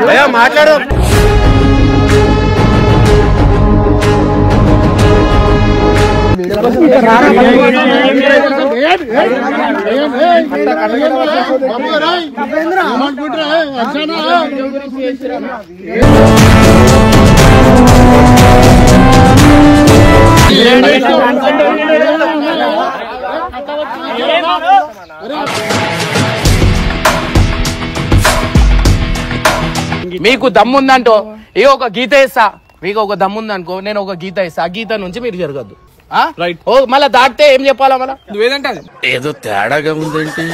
అరే మాట్లాడు మీకు దమ్ముందంటో ఏ ఒక గీత ఇస్తా, మీకు ఒక దమ్ముందనుకో నేను ఒక గీత ఇస్తా, ఆ గీత నుంచి మీరు జరగద్దు. ఓ మళ్ళా దాటితే ఏం చెప్పాలా? మళ్ళా నువ్వేదంటే ఏదో తేడాగా ఉందేంటి?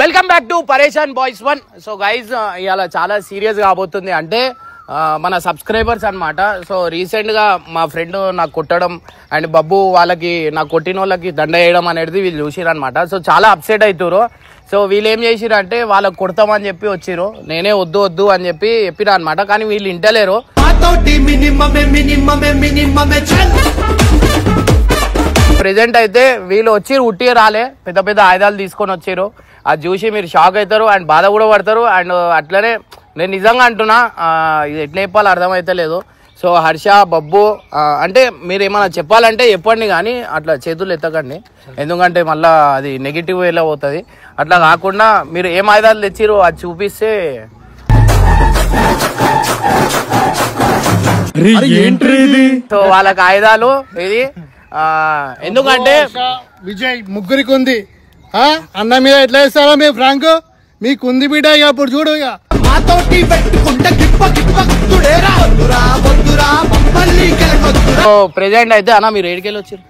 వెల్కమ్ బ్యాక్ టు పరేషాన్ బాయ్స్ 1. సో గైజ్ ఇవాళ చాలా సీరియస్ కాబోతుంది. అంటే మన సబ్స్క్రైబర్స్ అనమాట. సో రీసెంట్ గా మా ఫ్రెండ్ నాకు కొట్టడం అండ్ బబ్బు వాళ్ళకి నాకు కొట్టిన వాళ్ళకి దండ వేయడం అనేది వీళ్ళు చూసిరు అనమాట. సో చాలా అప్సెట్ అవుతారు. సో వీళ్ళు ఏం చేసిరు అంటే వాళ్ళకి కొడతామని చెప్పి వచ్చిరు. నేనే వద్దు వద్దు అని చెప్పి చెప్పిరా అనమాట. కానీ వీళ్ళు ఇంటలేరు. ప్రెజెంట్ అయితే వీళ్ళు వచ్చి ఉట్టి రాలే, పెద్ద పెద్ద ఆయుధాలు తీసుకొని వచ్చారు. అది చూసి మీరు షాక్ అవుతారు అండ్ బాధ కూడా పడతారు. అండ్ అట్లనే నేను నిజంగా అంటున్నా, ఇది ఎట్లా చెప్పాలో అర్థమైతే లేదు. సో హర్ష, బబ్బు అంటే మీరు ఏమైనా చెప్పాలంటే చెప్పండి, కానీ అట్లా చేతులు ఎత్తకండి, ఎందుకంటే మళ్ళీ అది నెగిటివ్ వేలో పోతుంది. అట్లా కాకుండా మీరు ఏం ఆయుధాలు తెచ్చిరు అది చూపిస్తే సో వాళ్ళకి ఆయుధాలు ఇది. ఎందుకంటే విజయ్ ముగ్గురికి ఉంది, అన్న మీద ఎట్లా ఇస్తారా మీ ఫ్రాంక్? మీకు ఉంది బిడ్డ, ఇక అప్పుడు చూడు. ఇక ప్రెజెంట్ అయితే అన్న మీరు ఏడికెళ్ళి వచ్చారు?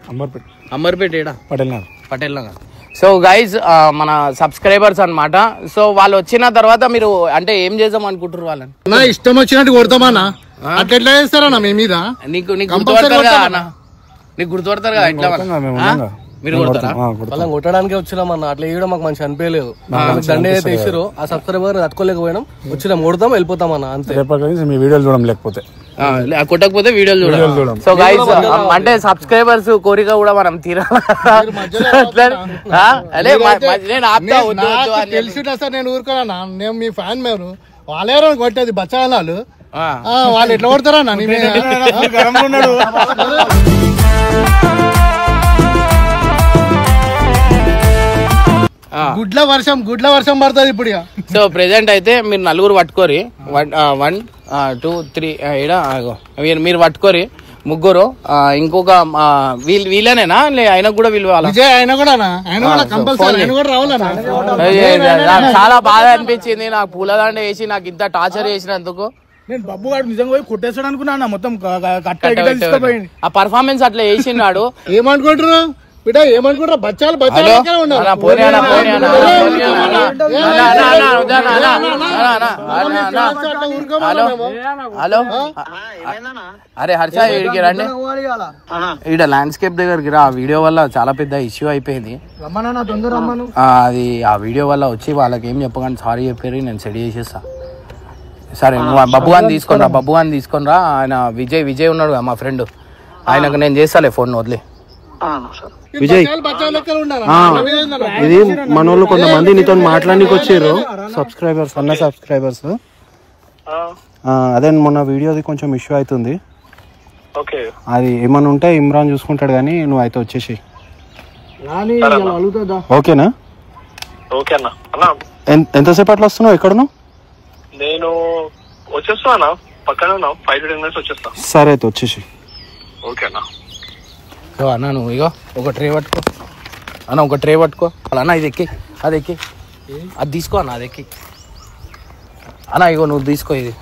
అమర్పేట ఏడా? పటేల్ నగర్. సో గైజ్ మన సబ్స్క్రైబర్స్ అన్నమాట. సో వాళ్ళు వచ్చిన తర్వాత మీరు అంటే ఏం చేద్దాం అనుకుంటారు? వాళ్ళని నా ఇష్టం వచ్చినట్టు కొడతామన్నా, అట్లా ఎట్లా చేస్తారన్నా మీ మీద? నీకు గుర్తుపడతారు కదా అన్న, నీకు గుర్తుపడతారు కదా ఎట్లా మీరు కొడతారా? వాళ్ళని కొట్టడానికి వచ్చినామన్న, అట్లా వేయడం మాకు మంచి అనిపించలేదు. దండ అయితే వేసారు, ఆ సబ్స్క్రైబర్ తట్టుకోలేకపోయినాం, వచ్చినాం కొడతాం వెళ్ళిపోతాం అంతే. మీ వీడియోలు చూడడం, లేకపోతే కొట్టకపోతే వీడియోలు చూడడం. సో గైస్ అంటే సబ్స్క్రైబర్స్ కోరిక కూడా మనం తీరాలి. తెలిసి సార్ నేను ఊరుకోనా, నేను మీ ఫ్యాన్. మీరు వాళ్ళెవరో కొట్టేది బచ్చాలు, వాళ్ళు ఎట్లా కొడతారా? గుడ్ల వర్షం పడుతుంది ఇప్పుడు. సో ప్రెసెంట్ అయితే మీరు నలుగురు పట్టుకోరి, 1 2 3 మీరు పట్టుకోరి ముగ్గురు. ఇంకొక వీళ్ళనేనా ఆయన కూడా వీళ్ళు చాలా బాధ అనిపించింది నాకు. పూలదండ వేసి నాకు ఇంత టార్చర్ చేసినందుకు. నేను బబ్బు గారు నిజంగా పోయి కొట్టేసాడు అనుకున్నా, మొత్తం ఆ పర్ఫార్మెన్స్ అట్లా వేసినాడు. ఏమనుకుంటారు బిడ్డ, ఏమనుకుంటారా? బచ్చాలు హలో అరే హర్ష ఇక్కడికి రండి, ఇక్కడ ల్యాండ్స్కేప్ దగ్గరికి రా. ఆ వీడియో వల్ల చాలా పెద్ద ఇష్యూ అయిపోయింది. అది ఆ వీడియో వల్ల వచ్చి వాళ్ళకి ఏం చెప్పగానే సారీ చెప్పారు, నేను సెట్ చేసేస్తా. సరే బబ్బు అని తీసుకొని రా. ఆయన విజయ్ ఉన్నాడు కదా మా ఫ్రెండ్, ఆయనకు నేను చేస్తాలే ఫోన్ వదిలే. విజయ్, ఇది మన వాళ్ళు కొంతమంది నీతో మాట్లాడానికి వచ్చారు, సబ్స్క్రైబర్స్, అన్న సబ్స్క్రైబర్స్. అదే మొన్న వీడియోది కొంచెం ఇష్యూ అవుతుంది, అది ఏమన్నా ఉంటే ఇమ్రాన్ చూసుకుంటాడు, కానీ నువ్వు అయితే వచ్చేసి ఓకేనా? ఎంతసేపు అట్లా వస్తున్నావు? ఎక్కడ నువ్వు? నేను వచ్చేస్తా పక్కన 5 to 10 minutes వచ్చేస్తా. సరే అయితే వచ్చేసి. ఓకేనా అన్న? నువ్వు ఇగో ఒక ట్రే పట్టుకో అన్న, ఒక ట్రే పట్టుకో అన్న. ఇది ఎక్కి అది తీసుకో అన్న, అది ఎక్కి అన్న. ఇగో నువ్వు తీసుకో ఇది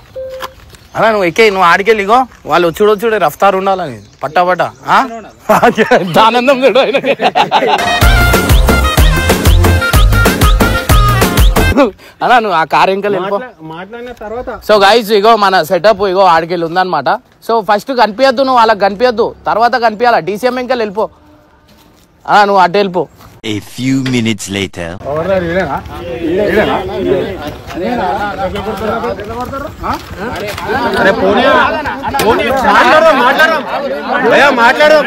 అన్న, నువ్వు ఎక్కి నువ్వు ఆడికెళ్ళి. ఇగో వాళ్ళు వచ్చుడు రఫ్తారు ఉండాలని పట్ట ఆనందం చూడు. అన్నా నువ్వు ఆ కార్ ఇంకా వెళ్ళిపో. మాట్లాడిన తర్వాత సో గైస్ ఇగో మన సెటప్ ఇగో ఆడికెళ్ళి ఉందన్నమాట. సో ఫస్ట్ కనిపించద్దు, నువ్వు వాళ్ళకి కనిపించద్దు, తర్వాత కనిపించాలా. DCM ఇంకా వెళ్ళిపో, నువ్వు అటు వెళ్ళిపో. A few minutes later. మాట్లాడు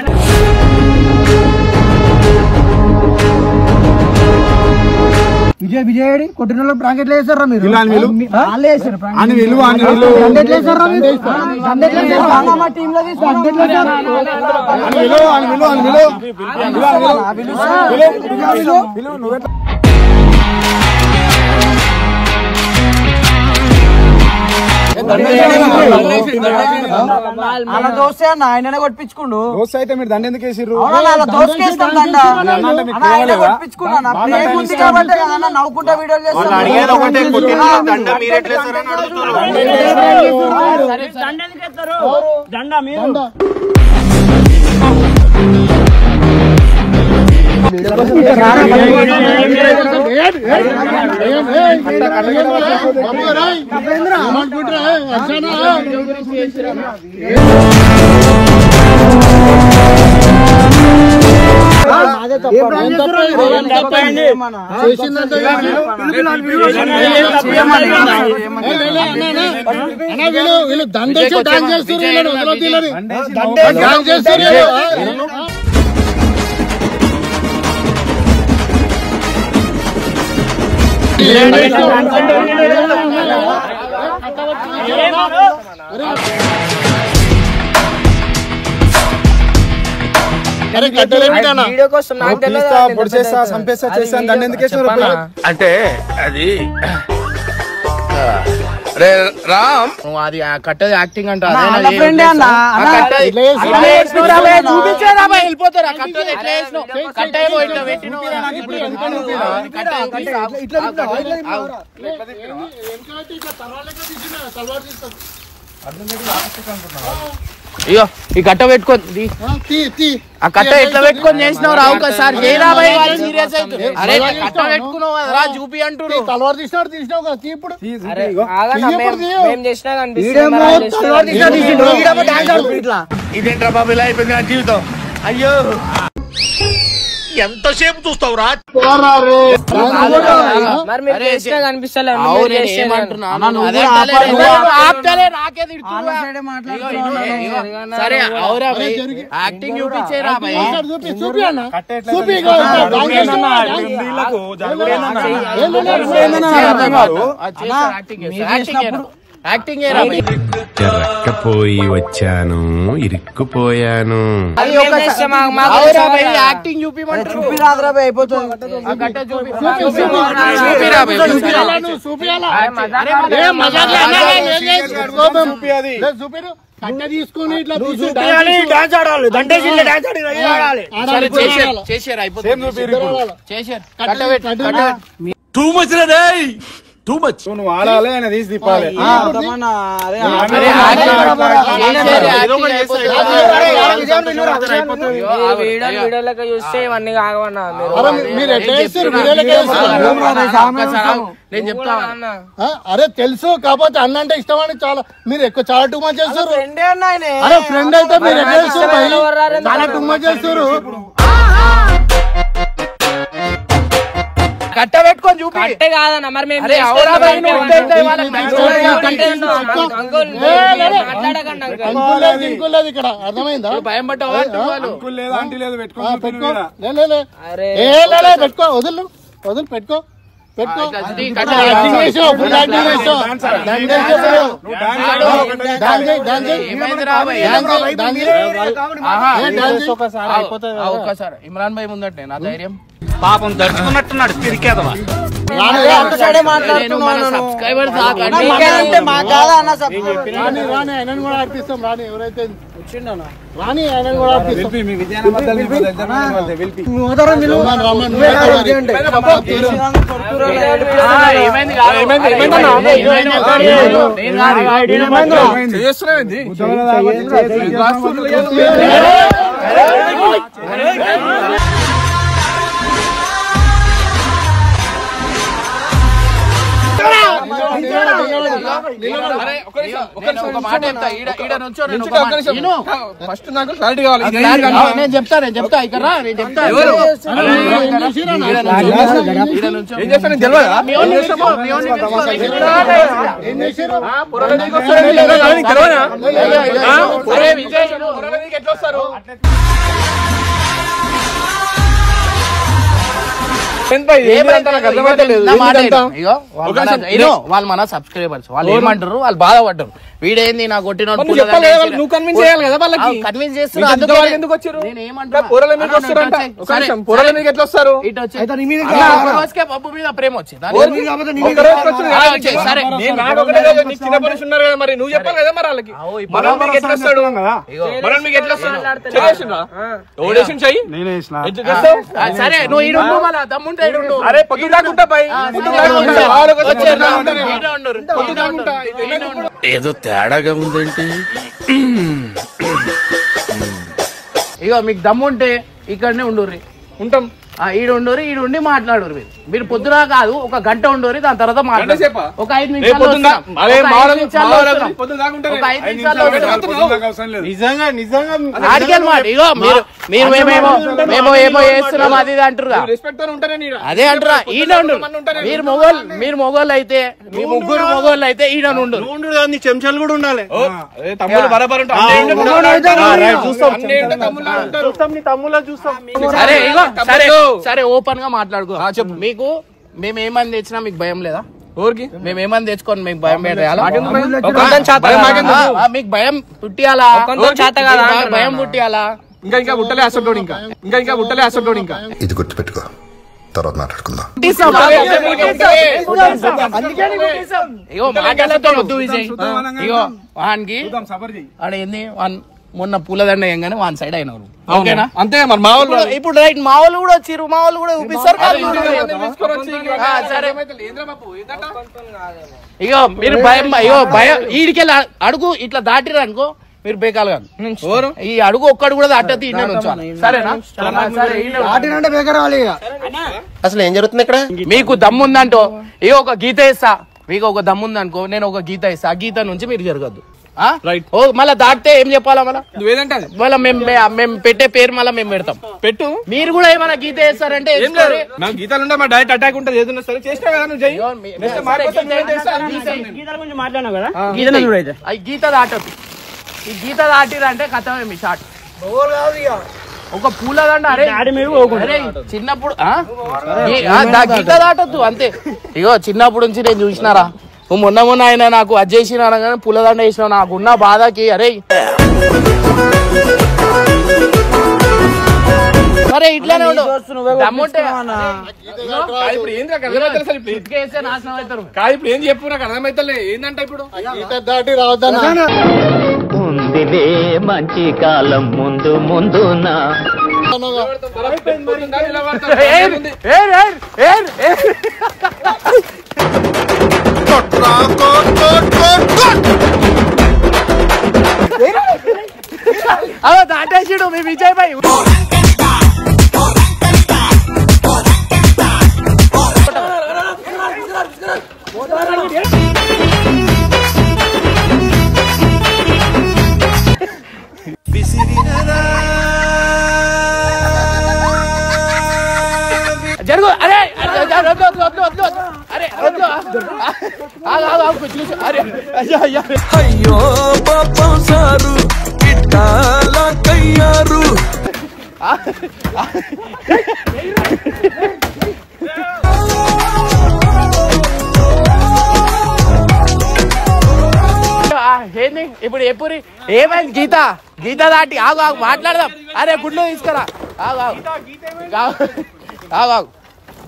విజయ్ కొట్టిన బ్రాకెట్లు వేసారా మీరు? అలా దోశ అన్న ఆయననే కొట్టించుకుండు. దోశ అయితే మీరు దండ ఎందుకు వేసిర్రు? దోశకేస్తాం దండ కొట్టించుకున్నా కాబట్టి కదా నవ్వుకుంటా వీడియోలు వీళ్ళు దండేసి డాన్స్ చేస్తారు. అంటే అది రే రామ్, నువ్వు అది కట్టది యాక్టింగ్ అంట. వెళ్ళిపోతారా కట్టది ఎట్లా వేసినావు? కట్ట ఏమో ఇట్లా పెట్టినావు. అయ్యో ఈ కట్ట పెట్టుకొని ఆ కట్ట ఎట్లా పెట్టుకొని చేసినావు రా? ఒకసారి చేయరాబాయ్, వాళ్ళు సీరియస్ అవుతుంది. అరే కట్ట పెట్టుకున్నావు కదరా చూపి అంటున్నారు. తలవారు తీసినావు కదా ఇప్పుడు ఇదేంట్రా బాబు ఇలా అయిపోయింది నా జీవితం. అయ్యో ఎంతసేపు చూస్తావురా? సరే అవురా యాక్టింగ్ చూపించేరా యాక్టింగ్ జరక్కపోయి వచ్చాను, ఇరుక్కుపోయాను. యాక్టింగ్ చూపిమంటారు. కట్ట తీసుకొని ఇట్లా చేసారు అయిపోతుంది. టూ మచ్ రే, టూ మచ్. నువ్వు ఆడాలి, ఆయన తీసి తిప్పాలి. చూస్తే ఇవన్నీ కావన్నా నేను చెప్తా. అరే తెలుసు కాకపోతే అన్న అంటే ఇష్టం అని మీరు ఎక్కువ చాలా టూ మచ్ చేస్తారు. అరే ఫ్రెండ్ అయితే మీరు ఎట్లా చేస్తారు? చాలా టూ మచ్ చేస్తారు. కట్ట పెట్టుకొని చూపి. కట్టే కాదన్న మరి మేము ఇక్కడ అర్థమైందా? భయం పట్టవా? పెట్టుకో వదులు వదులు పెట్టుకో పెట్టుకో. ఒక్కసారి ఇమ్రాన్ భాయ్ ముందటే నా ధైర్యం. పాపం దర్చుకున్నట్టున్నాడు తిరిగేదవా. సబ్స్క్రైబర్స్ రాని ఆయనను కూడా ఆడిపిస్తాం. రాని ఎవరైతే రాని ఆయనను కూడా ఆడిపిస్తాం. ఒక మాట చెప్తా, ఈడ నుంచో నేను ఫస్ట్ నాకు క్లారిటీ కావాలి. నేను చెప్తా ఇక్కడ రా, నేను చెప్తా. ఏం చేస్తాను తెలియదా? ఎట్లా వస్తారు? వాళ్ళు మన సబ్స్క్రైబర్స్, వాళ్ళు ఏమంటారు, వాళ్ళు బాధపడ్డారు. వీడేంది నా కొట్టిన నువ్వు కన్విన్స్ చేయాలి కదా వాళ్ళకి. కన్విన్స్ ఎందుకు వచ్చారు? ఎట్లా వస్తారు? పప్పు మీద ప్రేమ వచ్చింది. సరే చిన్నప్పటి నుంచి ఉన్నారు కదా, మరి నువ్వు చెప్పాలి కదా మరి వాళ్ళకి. మనం మీకు ఎట్లా వస్తాడు? మనం మీకు ఎట్లా వస్తాడు? సరే నువ్వు ఈడు దమ్ముంటే అరే పొద్దు దాకుంటా పై ఏదో తేడాగా ఉందేంటి? ఇగో మీకు దమ్ముంటే ఇక్కడనే ఉండుర్రి, ఉంటాం. ఈడుండోరి ఈడుండి మాట్లాడరు. మీరు పొద్దున కాదు, ఒక గంట ఉండోరి, దాని తర్వాత మాట్లాడు. ఒక 5 నిమిషాలు ఇగో మీరు మేము ఏమో చేస్తున్నాం అది ఇది అంటారు. అదే అంటారా? ఈయన ఉండు. మీరు మొగోళ్ళు అయితే, మీ ముగ్గురు మొగోళ్ళు అయితే ఈయన ఉండు. చెంచాలు కూడా ఉండాలి. సరే ఇగో సరే ఓపెన్ గా మాట్లాడుకో. చెప్పు, మీకు మేము ఏమని తెచ్చినా మీకు భయం లేదా? ఊరికి మేము ఏమని తెచ్చుకోండి, మీకు భయం పెట్టాలా? మీకు భయం పుట్టియాలా? భయం పుట్టియాలా? ఇంకా పుట్టలే అసలు ఇంకా పుట్టలే అసలు ఇంకా ఇది గుర్తుపెట్టుకో, తర్వాత మాట్లాడుకుందాం. ఇగో మాటలతో వద్దు విజయ్. ఇగో వానికి ఏంది, మొన్న పూలదండ ఏంగానే వన్ సైడ్ అయినవారు. ఓకేనా? అంతే మరి మా వాళ్ళు ఇప్పుడు రైట్, మా వాళ్ళు కూడా వచ్చిర్రు, మా వాళ్ళు కూడా చూపిస్తారు. ఇగో మీరు భయం, భయం ఈడికెళ్ళి అడుగు ఇట్లా దాటిరు అనుకో, మీరు బేకాలు కాదు. ఈ అడుగు ఒక్కడు కూడా దాటది ఇండియా నుంచి. సరేనా? అసలు ఏం జరుగుతుంది ఇక్కడ? మీకు దమ్ముందంటో ఇగో ఒక గీత ఇస్తా, మీకు ఒక దమ్ముందనుకో, నేను ఒక గీత ఇస్తా, ఆ గీత నుంచి మీరు జరగద్దు. మళ్ళా దాటితే ఏం చెప్పాలా? మళ్ళీ మేము పెట్టే పేరు మళ్ళీ మేము పెడతాం. పెట్టు. మీరు కూడా ఏమైనా గీత వేస్తారంటే గీతాలు ఉంటే మా డైరెక్ట్ అటాక్ ఉంటుంది. ఏదైనా సరే చేసినా కదా నువ్వు చెయ్యి. గీత దాటదు. ఈ గీత దాటిరంటే కథమే మీ షాట్. ఒక పూలదండ అరే చిన్నప్పుడు గీత దాటద్దు అంతే. ఇగో చిన్నప్పుడు నుంచి నేను చూసినారా, మొన్న ఆయన నాకు అది చేసిన అనగానే పూలదండ వేసిన, నాకున్న బాధకి అరే సరే ఇట్లానే ఉండు. దమ్ముంటే నాశనం అవుతారు. ఇప్పుడు ఏం చెప్పు, నాకు అర్థమైతే ఏంటంటే ఇప్పుడు దాటి రావద్దన్నా ఉందిలే మంచి కాలం ముందు ముందునా. అవ దాటేసిడు మీ విజయ్ భాయ్. జరుగు. అరే అరే అయ్యో పాపం సారు ఇట్టాలా కయ్యారు. ఏంది ఇప్పుడు ఎప్పుడు ఏమైంది? గీత దాటి ఆగు మాట్లాడదాం. అరే గుడ్లు తీసుకురా.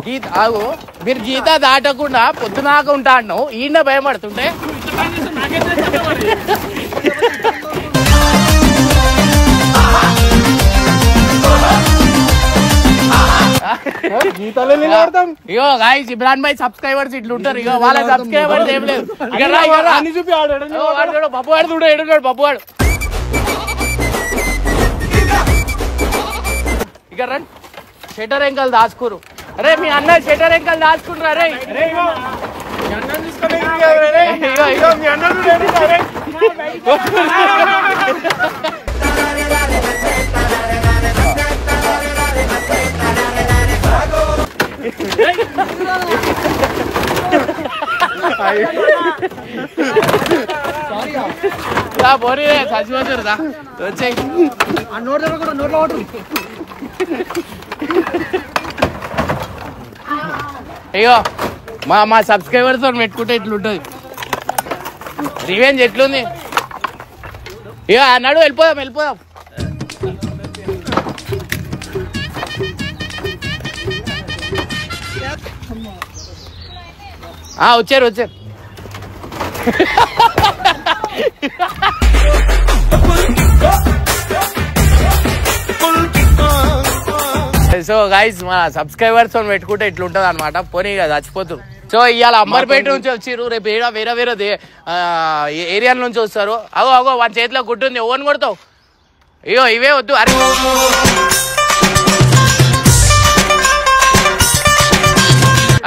గీత ఆగు. మీరు గీత దాటకుండా పొద్దునాక ఉంటా అన్నావు, ఈయన భయపడుతుంటే ఇగో గాయ్స్, ఇమ్రాన్ భాయ్ సబ్స్క్రైబర్స్ ఇట్లుంటారు. ఇగో వాళ్ళ సబ్స్క్రైబర్స్ ఏం లేదు. పప్పువాడు చూడు, ఎడున్నాడు పప్పువాడు. ఇక రండి, షటర్ ఎంకల్ దాచుకోరు. అరే మీ అన్న షెటర్ ఎంకల్ దాచుకుంటారు. అరే పోనీ చచ్చిపోతారు వచ్చాయి. అయ్యో మా సబ్స్క్రైబర్స్ తో పెట్టుకుంటే ఇట్లుంటది. రివెంజ్ ఎట్లుంది? ఇక అన్నాడు వెళ్ళిపోదాం. వచ్చారు. సో గైస్ మన సబ్స్క్రైబర్స్ తో పెట్టుకుంటే ఇట్లుంటది అనమాట. పోనీ చచ్చిపోతారు. సో ఇవాళ అంబర్పేట నుంచి వచ్చిర్రు, రేపు వేరే ఏరియా నుంచి వస్తారు. అగో వాడి చేతిలో గుడ్డుంది, ఓన్ కొడతావు. అయ్యో ఇవే వద్దు. అరే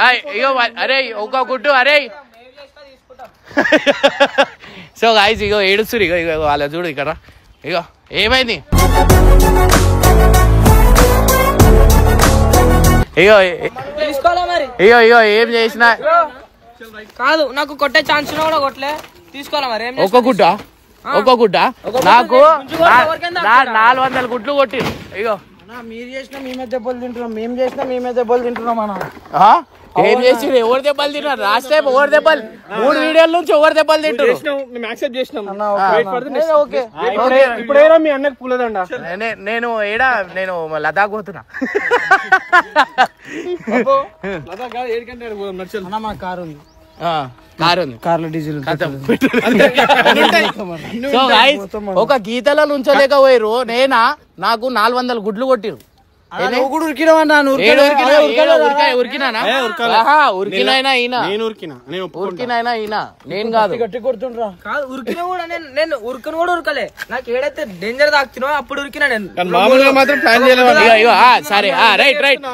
అయ్యో అరే ఒక గుడ్డు. అరే సో గాయస్ ఇగో ఏడుస్తురు. ఇగో వాళ్ళ చూడు ఇక్కడ. ఇగో ఏమైంది? అయ్యో ఏం చేసినా కాదు. నాకు కొట్టే ఛాన్స్ కూడా కొట్టలే. తీసుకోవాలా మరి? ఒక గుడ్డ నాకు 400 గుడ్లు కొట్టిరు. ఇగో మీరు చేసినా మేమే దెబ్బలు తింటున్నాం, మేము చేసినా మేమే దెబ్బలు తింటున్నాం అన్న. ఏం చేసి ఎవరు దెబ్బలు తిన్నారు? లాస్ట్ టైం ఎవరు దెబ్బలు 3 వీడియోల నుంచి ఎవరు దెబ్బలు తింటారు? మీ అన్నకు పూలదండ. నేను లదాఖ్ పోతున్నా. కారు ఉంది, కార్లో డీజిల్. సో గైస్ ఒక గీతలో నుంచోలేకపోయారు. నాకు 400 గుడ్లు కొట్టిరు. ఉరికినాయినా నేను కాదు. గట్టి కొడుతుండ్రా. కాదు ఉరికినా కూడా నేను ఉరికను కూడా ఉరకలే. నాకు ఏడైతే డేంజర్ తాకుతున్నా అప్పుడు ఉరికినా నేను. మాత్రం ప్లాన్ చేయలేదు. సరే రైట్.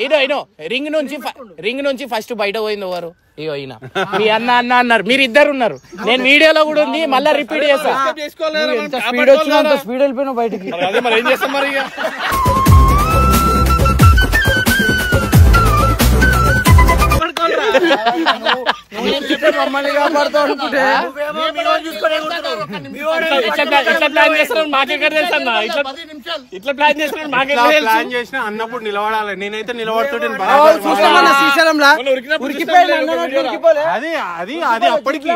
ఇదో రింగ్ నుంచి ఫస్ట్ బయట పోయింది ఎవరు? ఇగో ఈయన. మీ అన్న అన్నారు, మీరు ఇద్దరు ఉన్నారు. నేను వీడియోలో కూడా ఉంది, మళ్ళీ రిపీట్ చేస్తా. స్పీడ్ వచ్చినా అంత స్పీడ్ వెళ్ళిపోయినా బయటికి. ఏం చేస్తాం మరి? మమ్మల్ని కాపాడుతావు అనుకుంటే ఇట్లా ప్లాన్ చేసిన అన్నప్పుడు నిలబడాలి. నేనైతే నిలబడుతుంటే అది అప్పటికి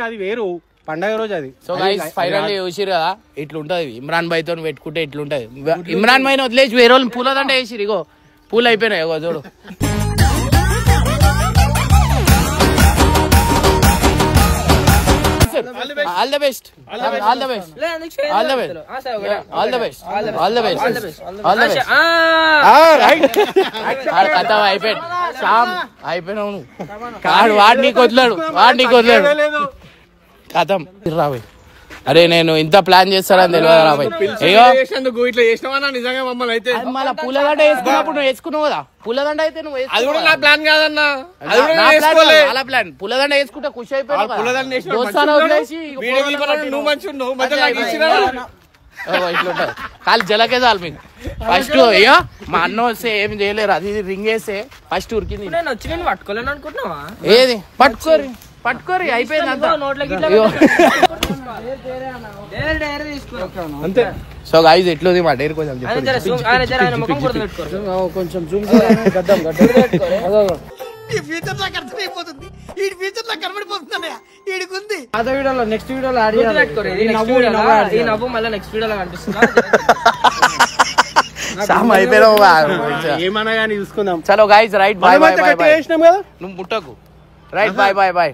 అది వేరు పండగ రోజు అది. సో గైస్ ఫైనల్లీ చూసిరు కదా ఇట్లుంటది. ఇమ్రాన్ భాయ్ తో పెట్టుకుంటే ఇట్లుంటది. ఇమ్రాన్ భాయ్ వదిలేసి వేరే వాళ్ళు పూలదండ వేసిరు. ఇగో పూలు అయిపోయినాయి. ఇగో చూడు. All the best. అయిపోయినావు. వాడు నీకు వదిలాడు. కథం రాబోయ్. అరే నేను ఇంత ప్లాన్ చేస్తానని తెలియదు రాబోయ్. ఇట్లా చేసినావా నిజంగా మమ్మల్ని అయితే? మళ్ళీ పూలదండ వేసుకున్నప్పుడు నువ్వు వేసుకున్నావు కదా. పూలదండ అయితే నువ్వు అది కూడా నా ప్లాన్ కాదన్నా. అలా ప్లాన్. పూలదండ వేసుకుంటే ఖుషి అయిపోయావు. ఇట్లుంటది. కాలు జలకే చాలు మీకు. ఫస్ట్ అయ్యో మా అన్న వస్తే ఏం చేయలేరు. అది రింగ్ వేస్తే ఫస్ట్ ఉరికింది. నేను పట్టుకోలేను అనుకుంటున్నావా? ఏది పట్టుకోరి అయిపోయింది అంతా. అంతే. సో గైస్ ఎట్లుంది మా డైరీ కొంచెం కొంచెం జూమ్ నెక్స్ట్ వీడియోలో ఏమన్నా కానీ చూసుకుందాం. చలో గైస్ రైట్ బాయ్. నువ్వు ముట్టకు. Right bye.